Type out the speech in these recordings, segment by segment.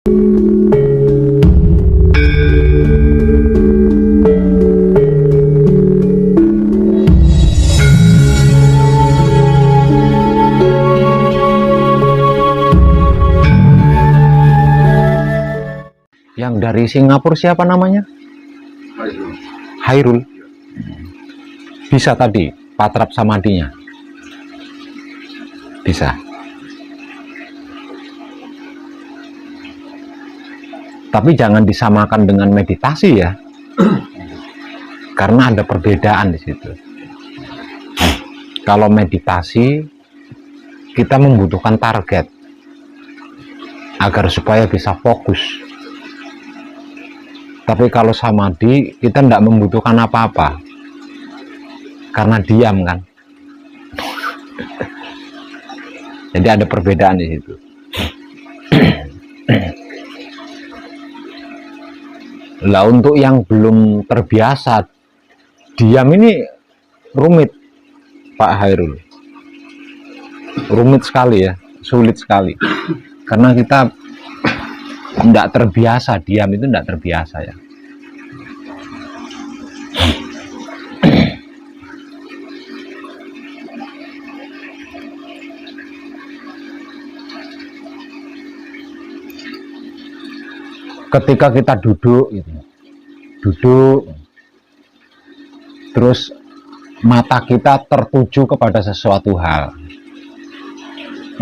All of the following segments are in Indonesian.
Yang dari Singapura siapa namanya? Hairul. Bisa tadi patrap samadinya? Bisa. Tapi jangan disamakan dengan meditasi ya. Karena ada perbedaan di situ. Kalau meditasi kita membutuhkan target agar supaya bisa fokus. Tapi kalau samadhi kita tidak membutuhkan apa-apa karena diam kan. Jadi ada perbedaan di situ. Lah untuk yang belum terbiasa diam ini rumit Pak Hairul. Rumit sekali ya, sulit sekali. Karena kita tidak terbiasa, diam itu tidak terbiasa ya. Ketika kita duduk gitu, terus mata kita tertuju kepada sesuatu hal.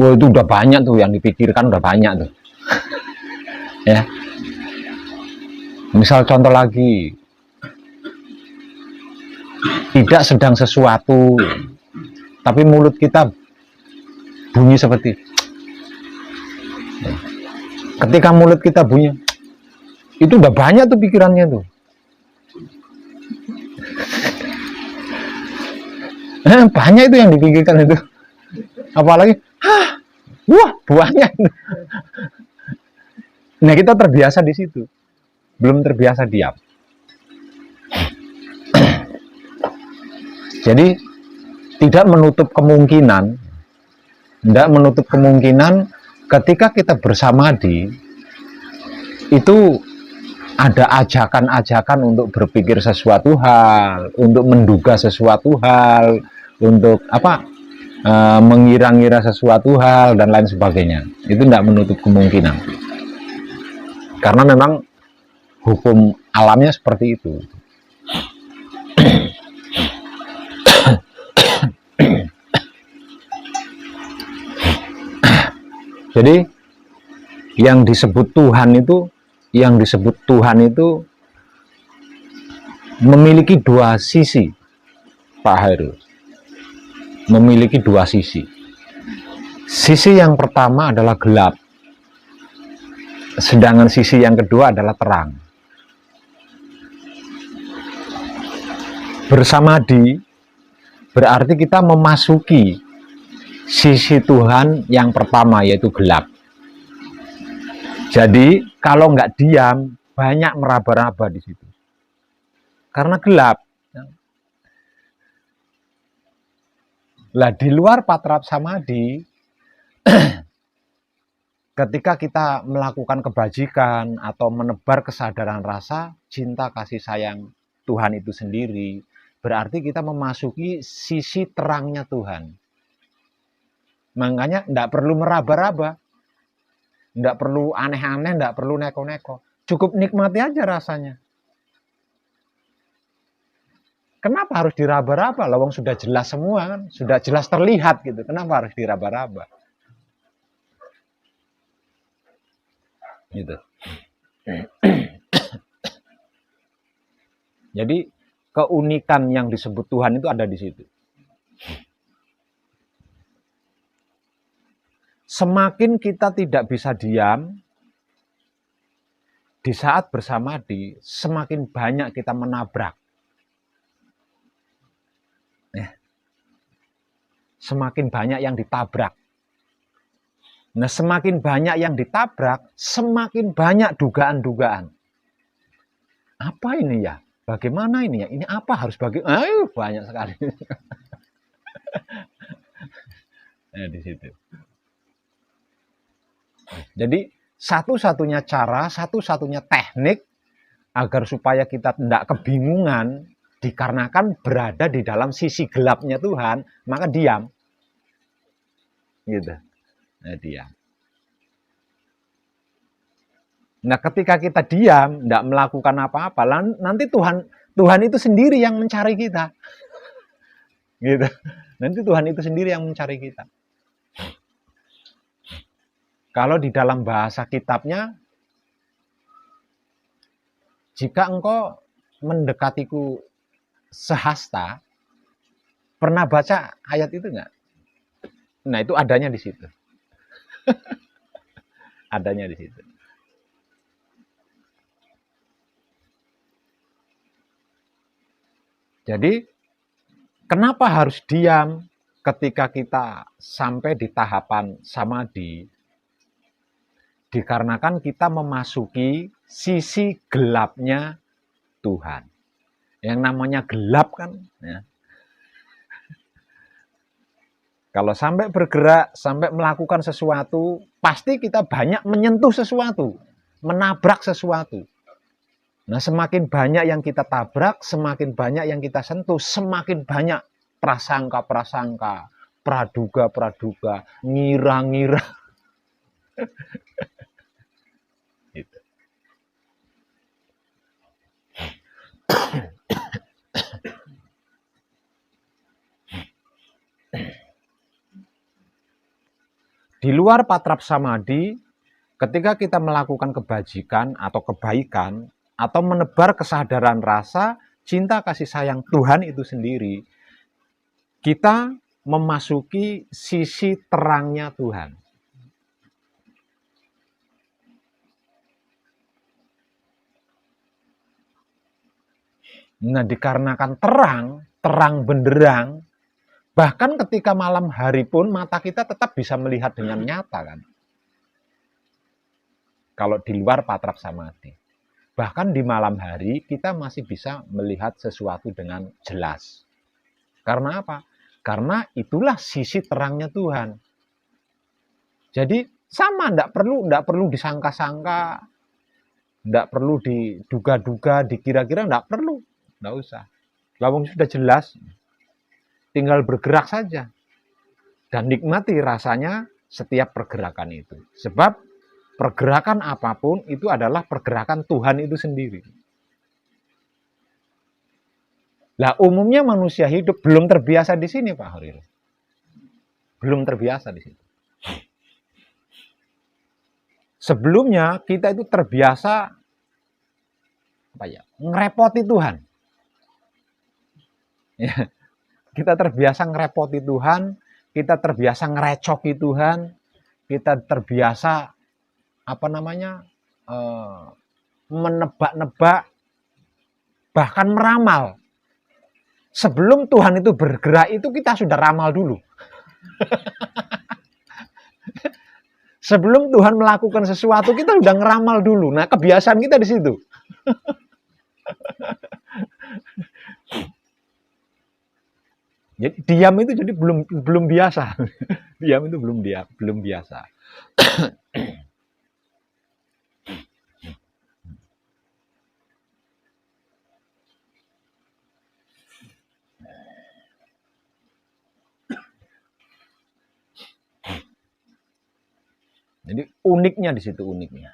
Wah, itu udah banyak tuh yang dipikirkan, udah banyak tuh. Ya, misal contoh lagi, tidak sedang sesuatu tapi mulut kita bunyi seperti, ketika mulut kita bunyi itu udah banyak tuh pikirannya tuh. Banyak itu yang dipikirkan itu, apalagi wah banyak. Nah kita terbiasa di situ, belum terbiasa diam. Jadi tidak menutup kemungkinan ketika kita bersamadhi itu ada ajakan-ajakan untuk berpikir sesuatu hal, untuk menduga sesuatu hal, untuk mengira-ngira sesuatu hal dan lain sebagainya. Itu tidak menutup kemungkinan. Karena memang hukum alamnya seperti itu. Jadi yang disebut Tuhan itu memiliki dua sisi, Pak Hairul. Memiliki dua sisi. Sisi yang pertama adalah gelap. Sedangkan sisi yang kedua adalah terang. Bersamadhi berarti kita memasuki sisi Tuhan yang pertama, yaitu gelap. Jadi kalau nggak diam, banyak meraba-raba di situ. Karena gelap. Lah di luar patrap samadhi, ketika kita melakukan kebajikan atau menebar kesadaran rasa cinta kasih sayang Tuhan itu sendiri, berarti kita memasuki sisi terangnya Tuhan. Makanya tidak perlu meraba-raba, tidak perlu aneh-aneh, tidak perlu neko-neko, cukup nikmati aja rasanya. Kenapa harus diraba-raba? Lawang sudah jelas semua kan, sudah jelas terlihat gitu. Kenapa harus diraba-raba? Gitu. Jadi keunikan yang disebut Tuhan itu ada di situ. Semakin kita tidak bisa diam di saat bersamadhi, semakin banyak kita menabrak. Semakin banyak yang ditabrak. Nah, semakin banyak yang ditabrak, semakin banyak dugaan-dugaan. Apa ini ya? Bagaimana ini ya? Ini apa harus banyak sekali. Nah, di situ. Jadi satu-satunya cara, satu-satunya teknik agar supaya kita tidak kebingungan dikarenakan berada di dalam sisi gelapnya Tuhan, maka diam. Gitu. Nah, diam. Nah, ketika kita diam, tidak melakukan apa-apa, nanti Tuhan itu sendiri yang mencari kita. Gitu. Nanti Tuhan itu sendiri yang mencari kita. Kalau di dalam bahasa kitabnya, jika engkau mendekatiku sehasta, pernah baca ayat itu enggak? Nah, itu adanya di situ. Adanya di situ. Jadi, kenapa harus diam ketika kita sampai di tahapan samadhi? Dikarenakan kita memasuki sisi gelapnya Tuhan. Yang namanya gelap kan, ya. Kalau sampai bergerak, sampai melakukan sesuatu, pasti kita banyak menyentuh sesuatu, menabrak sesuatu. Nah, semakin banyak yang kita tabrak, semakin banyak yang kita sentuh, semakin banyak prasangka-prasangka, praduga-praduga, ngira-ngira. Gitu. Di luar patrap samadhi, ketika kita melakukan kebajikan atau kebaikan, atau menebar kesadaran rasa, cinta kasih sayang Tuhan itu sendiri, kita memasuki sisi terangnya Tuhan. Nah, dikarenakan terang benderang, bahkan ketika malam hari pun mata kita tetap bisa melihat dengan nyata kan. Kalau di luar patrap samadhi. Bahkan di malam hari kita masih bisa melihat sesuatu dengan jelas. Karena apa? Karena itulah sisi terangnya Tuhan. Jadi sama, tidak perlu disangka-sangka, tidak perlu diduga-duga, dikira-kira, tidak perlu, tidak usah. Lawang sudah jelas, tinggal bergerak saja dan nikmati rasanya setiap pergerakan itu. Sebab pergerakan apapun itu adalah pergerakan Tuhan itu sendiri. Lah, umumnya manusia hidup belum terbiasa di sini, Pak Horil. Belum terbiasa di situ. Sebelumnya kita itu terbiasa ngerepoti Tuhan. Ya, kita terbiasa ngerepoti Tuhan, kita terbiasa ngerecoki Tuhan, kita terbiasa menebak-nebak, bahkan meramal. Sebelum Tuhan itu bergerak itu kita sudah ramal dulu. Sebelum Tuhan melakukan sesuatu kita sudah ngeramal dulu. Nah, kebiasaan kita di situ. Jadi diam itu jadi belum biasa. Diam itu belum biasa. Jadi uniknya di situ, uniknya.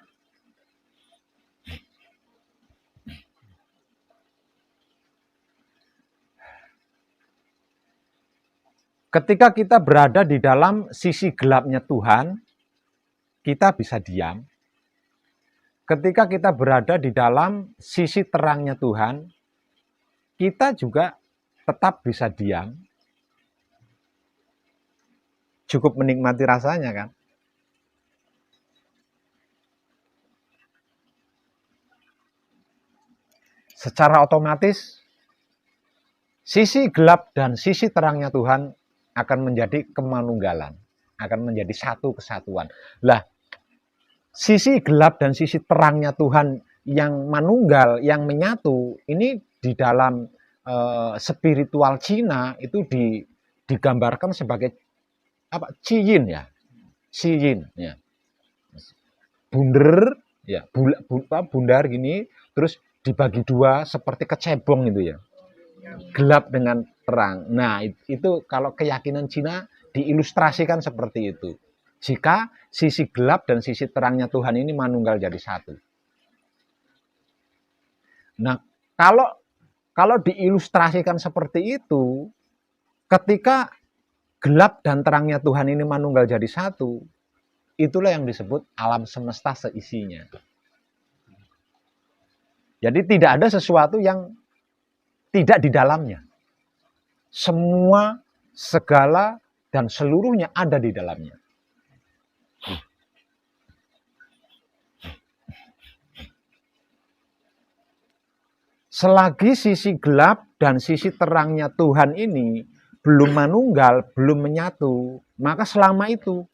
Ketika kita berada di dalam sisi gelapnya Tuhan, kita bisa diam. Ketika kita berada di dalam sisi terangnya Tuhan, kita juga tetap bisa diam. Cukup menikmati rasanya kan. Secara otomatis, sisi gelap dan sisi terangnya Tuhan akan menjadi kemanunggalan, akan menjadi satu kesatuan. Lah, sisi gelap dan sisi terangnya Tuhan yang manunggal, yang menyatu, ini di dalam spiritual Cina itu digambarkan sebagai apa? Ciyin ya. Ciyin ya. bunder, ya bundar gini, terus dibagi dua seperti kecebong itu ya, gelap dengan terang. Nah itu kalau keyakinan Cina diilustrasikan seperti itu. Jika sisi gelap dan sisi terangnya Tuhan ini manunggal jadi satu. Nah kalau diilustrasikan seperti itu, ketika gelap dan terangnya Tuhan ini manunggal jadi satu, itulah yang disebut alam semesta seisinya. Jadi tidak ada sesuatu yang tidak di dalamnya. Semua, segala, dan seluruhnya ada di dalamnya. Selagi sisi gelap dan sisi terangnya Tuhan ini belum manunggal, belum menyatu, maka selama itu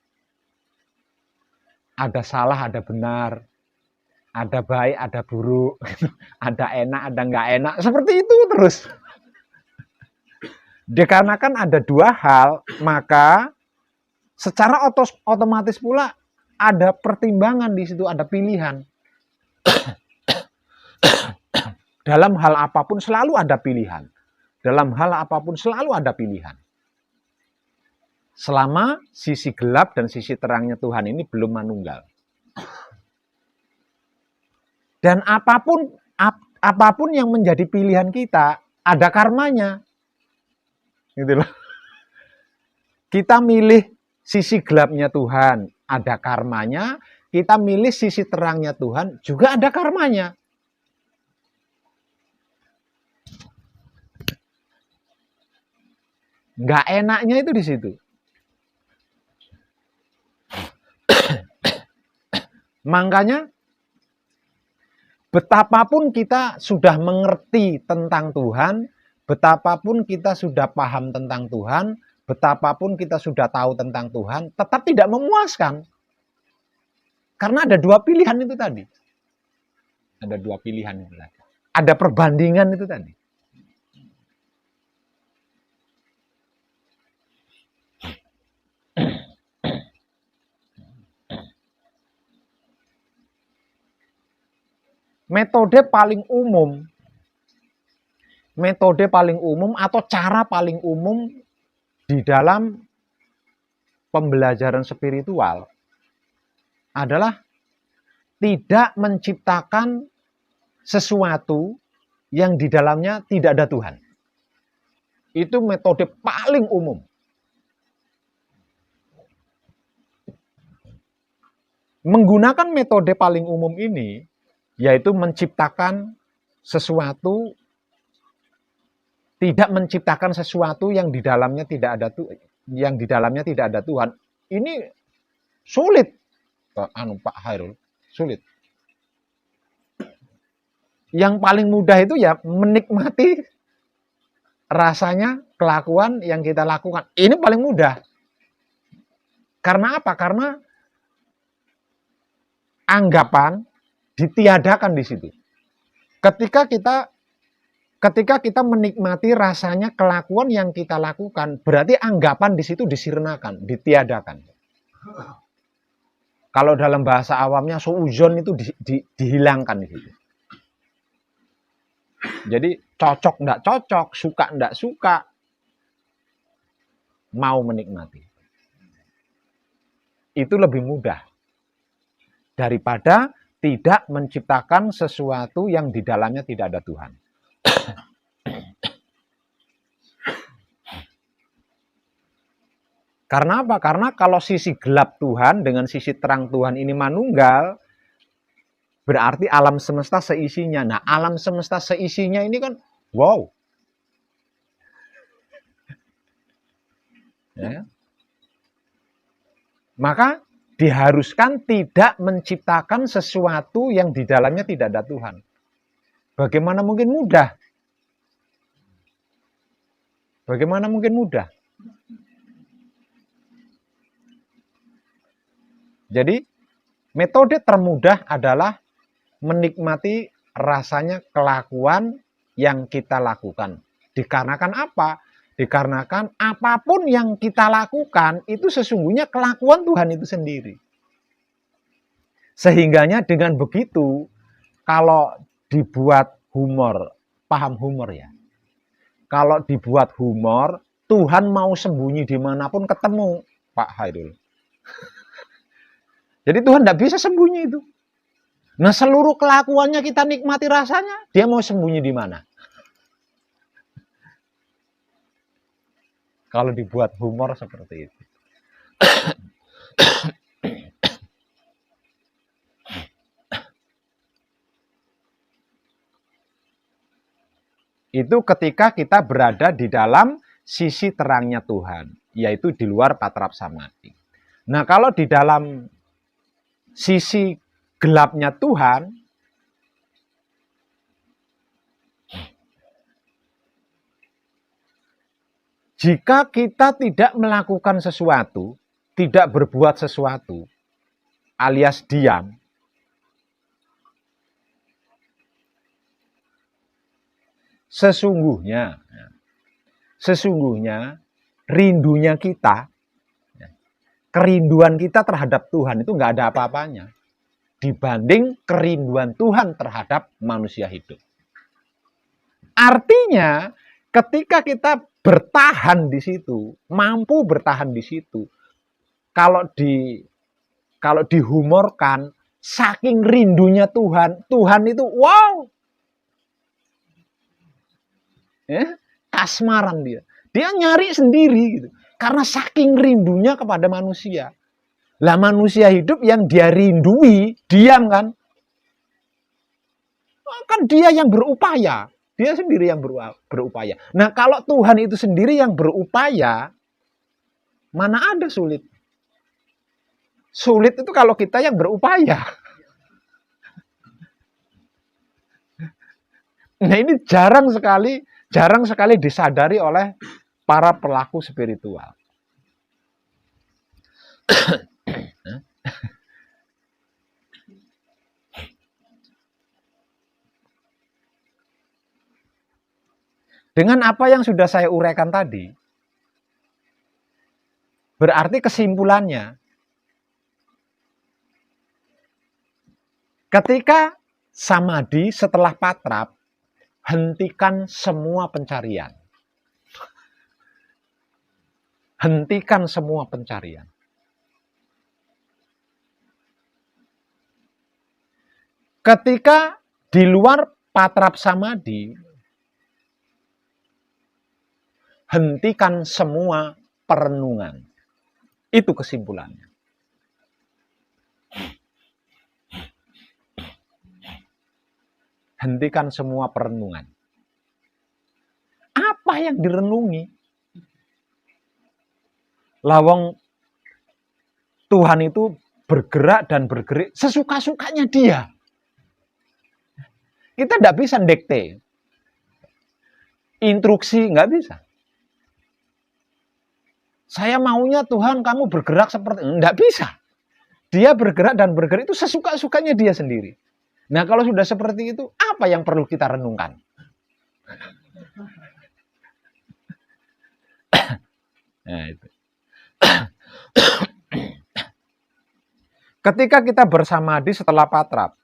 ada salah, ada benar, ada baik, ada buruk, ada enak, ada nggak enak, seperti itu terus. Dikarenakan ada dua hal, maka secara otomatis pula ada pertimbangan di situ, ada pilihan. Dalam hal apapun selalu ada pilihan. Dalam hal apapun selalu ada pilihan. Selama sisi gelap dan sisi terangnya Tuhan ini belum manunggal. Dan apapun yang menjadi pilihan kita, ada karmanya. Gitu loh. Kita milih sisi gelapnya Tuhan, ada karmanya. Kita milih sisi terangnya Tuhan, juga ada karmanya. Nggak enaknya itu di situ. Makanya betapapun kita sudah mengerti tentang Tuhan, betapapun kita sudah paham tentang Tuhan, betapapun kita sudah tahu tentang Tuhan, tetap tidak memuaskan. Karena ada dua pilihan itu tadi. Ada dua pilihan itu tadi. Ada perbandingan itu tadi. Metode paling umum atau cara paling umum di dalam pembelajaran spiritual adalah tidak menciptakan sesuatu yang di dalamnya tidak ada Tuhan. Itu metode paling umum. Menggunakan metode paling umum ini, yaitu menciptakan sesuatu, tidak menciptakan sesuatu yang di dalamnya tidak ada Tuhan. Ini sulit, Pak Hairul, sulit. Yang paling mudah itu ya menikmati rasanya kelakuan yang kita lakukan. Ini paling mudah. Karena apa? Karena anggapan ditiadakan di situ. Ketika kita menikmati rasanya kelakuan yang kita lakukan, berarti anggapan di situ disirnakan, ditiadakan. Kalau dalam bahasa awamnya suuzon itu dihilangkan di situ. Jadi cocok enggak cocok, suka enggak suka, mau menikmati. Itu lebih mudah daripada tidak menciptakan sesuatu yang di dalamnya tidak ada Tuhan. Karena apa? Karena kalau sisi gelap Tuhan dengan sisi terang Tuhan ini manunggal, berarti alam semesta seisinya. Nah, alam semesta seisinya ini kan, wow. Ya. Maka diharuskan tidak menciptakan sesuatu yang di dalamnya tidak ada Tuhan. Bagaimana mungkin mudah? Bagaimana mungkin mudah? Jadi, metode termudah adalah menikmati rasanya kelakuan yang kita lakukan. Dikarenakan apa? Dikarenakan apapun yang kita lakukan itu sesungguhnya kelakuan Tuhan itu sendiri. Sehingganya dengan begitu, kalau dibuat humor, paham humor ya? Kalau dibuat humor, Tuhan mau sembunyi dimanapun ketemu, Pak Hairul. Jadi Tuhan tidak bisa sembunyi itu. Nah, seluruh kelakuannya kita nikmati rasanya, dia mau sembunyi di mana? Kalau dibuat humor seperti itu. Itu ketika kita berada di dalam sisi terangnya Tuhan, yaitu di luar patrap samadhi. Nah, kalau di dalam sisi gelapnya Tuhan, jika kita tidak melakukan sesuatu, tidak berbuat sesuatu, alias diam, sesungguhnya rindunya kita, kerinduan kita terhadap Tuhan itu nggak ada apa-apanya dibanding kerinduan Tuhan terhadap manusia hidup. Artinya, ketika kita bertahan di situ, mampu bertahan di situ, kalau dihumorkan, saking rindunya Tuhan, Tuhan itu wow, kasmaran dia nyari sendiri gitu, karena saking rindunya kepada manusia. Lah manusia hidup yang dia rindui diam kan dia yang berupaya, dia sendiri yang berupaya. Nah, kalau Tuhan itu sendiri yang berupaya, mana ada sulit? Sulit itu kalau kita yang berupaya. Nah, ini jarang sekali disadari oleh para pelaku spiritual. Dengan apa yang sudah saya uraikan tadi, berarti kesimpulannya, ketika samadhi setelah patrap, hentikan semua pencarian. Hentikan semua pencarian. Ketika di luar patrap samadhi, hentikan semua perenungan. Itu kesimpulannya. Hentikan semua perenungan. Apa yang direnungi? Lawang Tuhan itu bergerak dan bergerik sesuka-sukanya dia. Kita tidak bisa dikte. Instruksi nggak bisa. Saya maunya Tuhan kamu bergerak seperti nggak bisa. Dia bergerak dan bergerik itu sesuka-sukanya dia sendiri. Nah, kalau sudah seperti itu, apa yang perlu kita renungkan? Nah, itu. Ketika kita bersamadhi setelah patrap,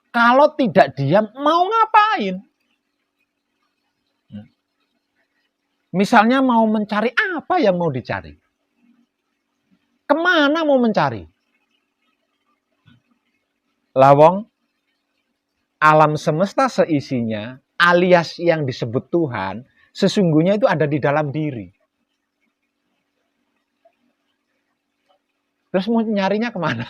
kalau tidak diam, mau ngapain? Misalnya mau mencari apa yang mau dicari? Kemana mau mencari? Lawang, alam semesta seisinya, alias yang disebut Tuhan, sesungguhnya itu ada di dalam diri. Terus mau nyarinya kemana?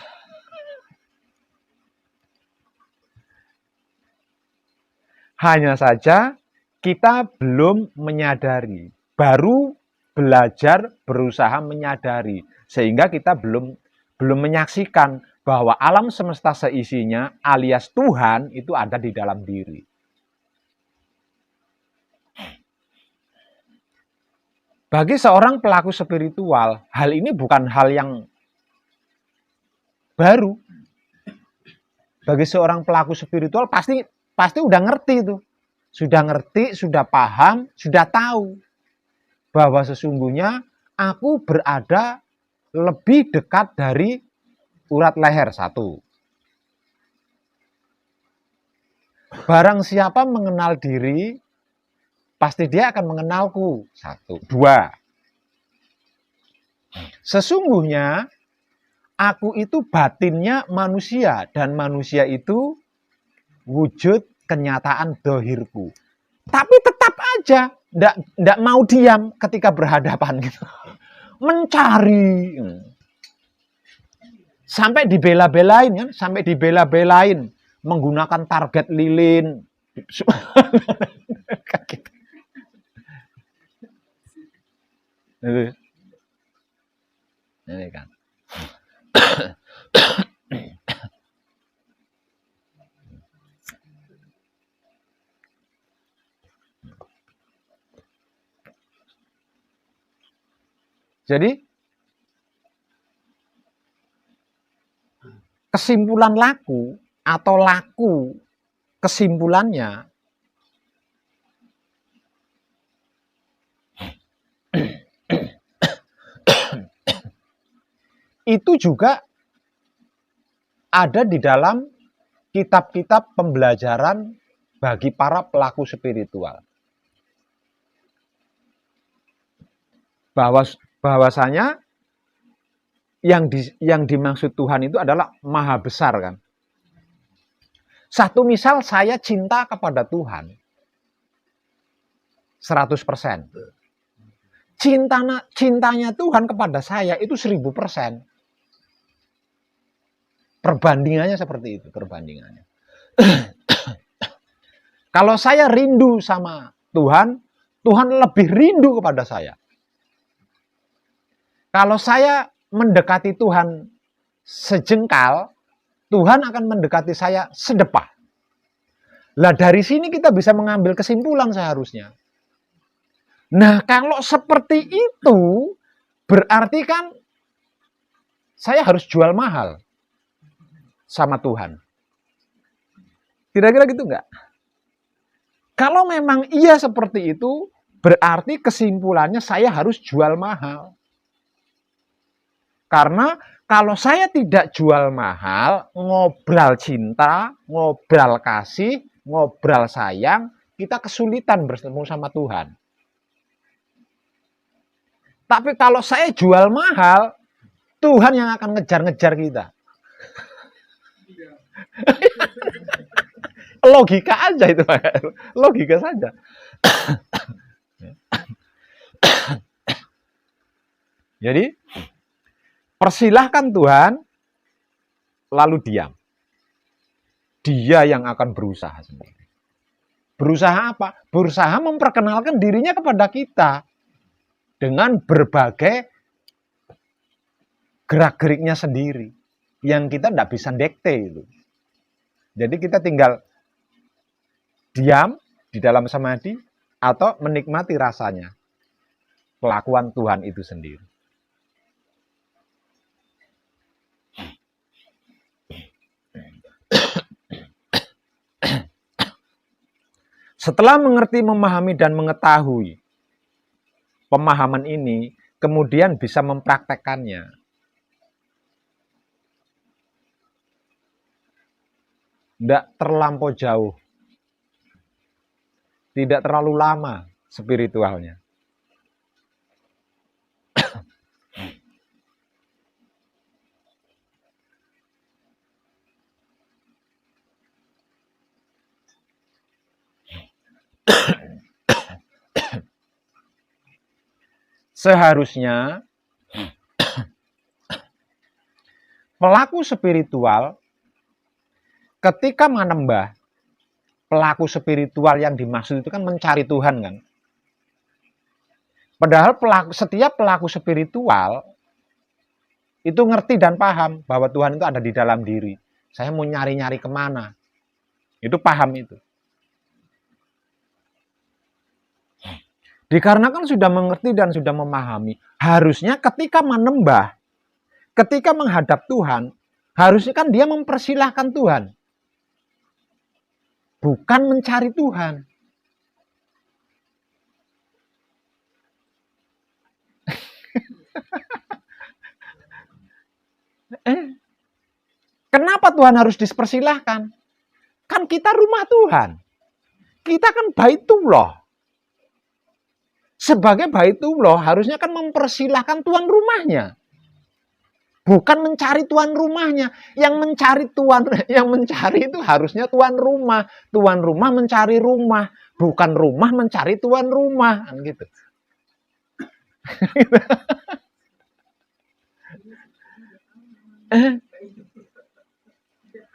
Hanya saja kita belum menyadari, baru belajar berusaha menyadari, sehingga kita belum menyaksikan bahwa alam semesta seisinya alias Tuhan itu ada di dalam diri. Bagi seorang pelaku spiritual, hal ini bukan hal yang baru. Bagi seorang pelaku spiritual pasti pasti udah ngerti itu. Sudah ngerti, sudah paham, sudah tahu bahwa sesungguhnya aku berada lebih dekat dari urat leher, satu. Barang siapa mengenal diri, pasti dia akan mengenalku, satu. Dua, sesungguhnya aku itu batinnya manusia, dan manusia itu wujud kenyataan dohirku. Tapi tetap aja ndak mau diam ketika berhadapan gitu. Mencari. Sampai dibela-belain kan, sampai dibela-belain menggunakan target lilin. Ini kan. Jadi kesimpulan laku atau laku kesimpulannya itu juga ada di dalam kitab-kitab pembelajaran bagi para pelaku spiritual. Bahwasanya yang dimaksud Tuhan itu adalah maha besar kan. Satu misal saya cinta kepada Tuhan 100%. Cintanya Tuhan kepada saya itu 1000%. Perbandingannya seperti itu, perbandingannya. Kalau saya rindu sama Tuhan, Tuhan lebih rindu kepada saya. Kalau saya mendekati Tuhan sejengkal, Tuhan akan mendekati saya sedepah. Lah dari sini kita bisa mengambil kesimpulan seharusnya. Nah kalau seperti itu, berarti kan saya harus jual mahal sama Tuhan. Kira-kira gitu enggak? Kalau memang iya seperti itu, berarti kesimpulannya saya harus jual mahal. Karena kalau saya tidak jual mahal, ngobrol cinta, ngobrol kasih, ngobrol sayang, kita kesulitan bertemu sama Tuhan. Tapi kalau saya jual mahal, Tuhan yang akan ngejar-ngejar kita. Logika aja itu, logika saja. Jadi persilahkan Tuhan, lalu diam. Dia yang akan berusaha sendiri. Berusaha apa? Berusaha memperkenalkan dirinya kepada kita dengan berbagai gerak-geriknya sendiri yang kita tidak bisa dikte itu. Jadi kita tinggal diam di dalam samadhi atau menikmati rasanya kelakuan Tuhan itu sendiri. Setelah mengerti, memahami, dan mengetahui pemahaman ini, kemudian bisa mempraktekkannya. Tidak terlampau jauh. Tidak terlalu lama spiritualnya. Seharusnya pelaku spiritual ketika menembah, pelaku spiritual yang dimaksud itu kan mencari Tuhan kan. Padahal setiap pelaku spiritual itu ngerti dan paham bahwa Tuhan itu ada di dalam diri. Saya mau nyari-nyari kemana. Itu paham itu. Dikarenakan sudah mengerti dan sudah memahami, harusnya ketika menembah, ketika menghadap Tuhan, harusnya kan dia mempersilahkan Tuhan. bukan mencari Tuhan. Kenapa Tuhan harus dipersilahkan? Kan kita rumah Tuhan. Kita kan Baitullah. Sebagai Baitullah harusnya kan mempersilahkan tuan rumahnya. Bukan mencari tuan rumahnya. Yang mencari itu harusnya tuan rumah. Tuan rumah mencari rumah, bukan rumah mencari tuan rumah, kan gitu.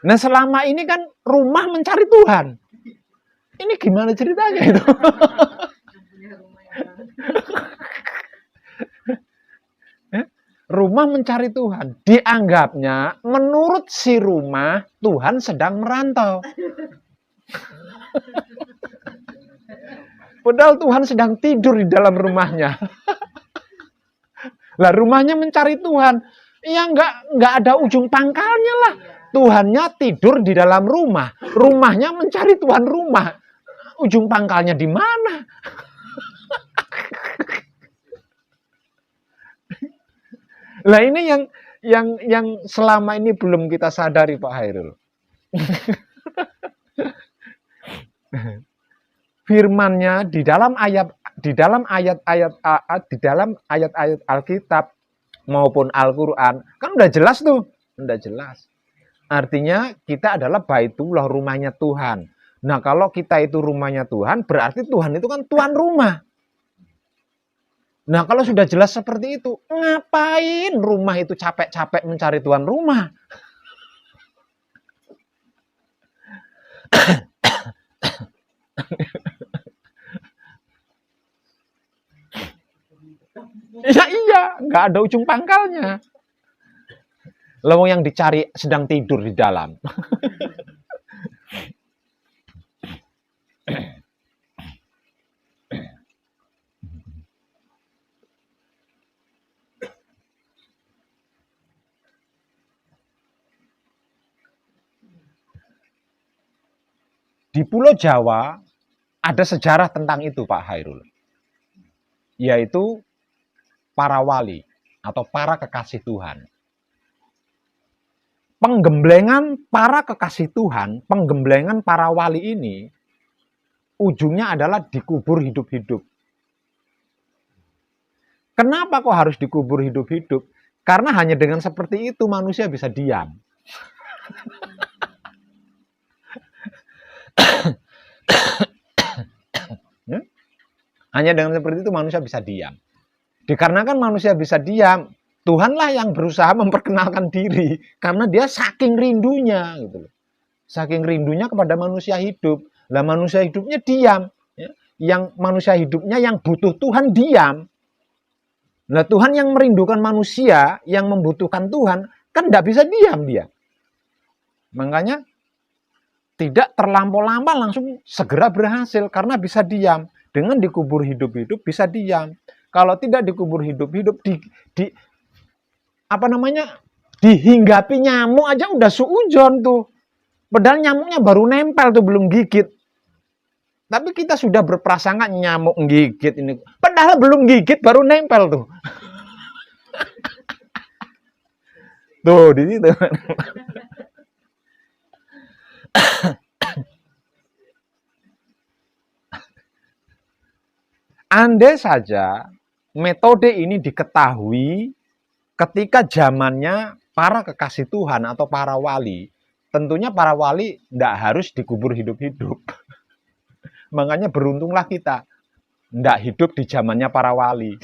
Nah, selama ini kan rumah mencari Tuhan. Ini gimana ceritanya itu? Rumah mencari Tuhan. Dianggapnya menurut si rumah Tuhan sedang merantau. Padahal Tuhan sedang tidur di dalam rumahnya. Lah rumahnya mencari Tuhan. Ya nggak ada ujung pangkalnya lah. Tuhannya tidur di dalam rumah. Rumahnya mencari tuan rumah. Ujung pangkalnya di mana? Lah ini yang selama ini belum kita sadari, Pak Hairul. Firman-Nya di dalam ayat-ayat Alkitab maupun Al-Qur'an kan udah jelas tuh, udah jelas. Artinya kita adalah Baitullah, rumahnya Tuhan. Nah, kalau kita itu rumahnya Tuhan, berarti Tuhan itu kan tuan rumah. Nah, kalau sudah jelas seperti itu, ngapain rumah itu capek-capek mencari tuan rumah? Iya, nggak ada ujung pangkalnya. Lawang yang dicari sedang tidur di dalam. Di Pulau Jawa ada sejarah tentang itu, Pak Hairul. Yaitu para wali atau para kekasih Tuhan. Penggemblengan para kekasih Tuhan, penggemblengan para wali ini, ujungnya adalah dikubur hidup-hidup. Kenapa kok harus dikubur hidup-hidup? Karena hanya dengan seperti itu manusia bisa diam. Hanya dengan seperti itu manusia bisa diam. Dikarenakan manusia bisa diam, Tuhanlah yang berusaha memperkenalkan diri. Karena dia saking rindunya. Gitu. Saking rindunya kepada manusia hidup. Lah manusia hidupnya diam. Yang manusia hidupnya yang butuh Tuhan diam. Nah Tuhan yang merindukan manusia, yang membutuhkan Tuhan, kan tidak bisa diam dia. Makanya tidak terlampau-lampau langsung segera berhasil karena bisa diam. Dengan dikubur hidup-hidup bisa diam. Kalau tidak dikubur hidup-hidup dihinggapi nyamuk aja udah suujon tuh. Padahal nyamuknya baru nempel tuh belum gigit. Tapi kita sudah berprasangka nyamuk gigit ini. Padahal belum gigit baru nempel tuh. Tuh di situ. Andai saja metode ini diketahui ketika zamannya para kekasih Tuhan atau para wali, tentunya para wali tidak harus dikubur hidup-hidup. Makanya beruntunglah kita tidak hidup di zamannya para wali.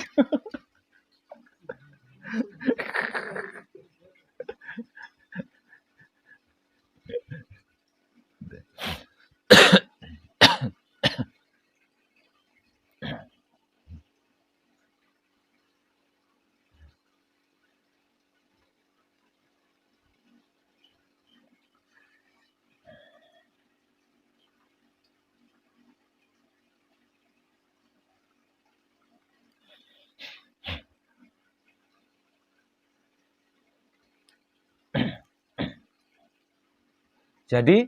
Jadi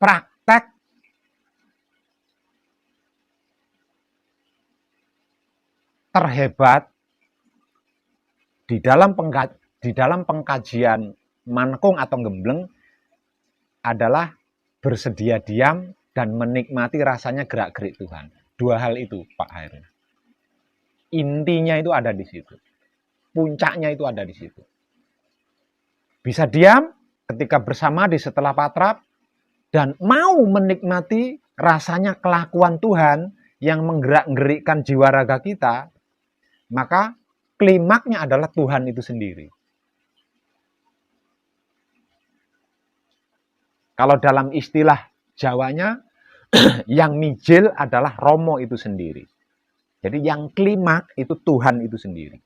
praktek terhebat di dalam pengkajian Mankung atau Gembleng adalah bersedia diam dan menikmati rasanya gerak-gerik Tuhan. Dua hal itu, Pak Hairul. Intinya itu ada di situ. Puncaknya itu ada di situ. Bisa diam ketika bersama di setelah patrap dan mau menikmati rasanya kelakuan Tuhan yang menggerak-gerikkan jiwa raga kita, maka klimaknya adalah Tuhan itu sendiri. Kalau dalam istilah Jawanya, yang mijil adalah Romo itu sendiri. Jadi yang klimak itu Tuhan itu sendiri.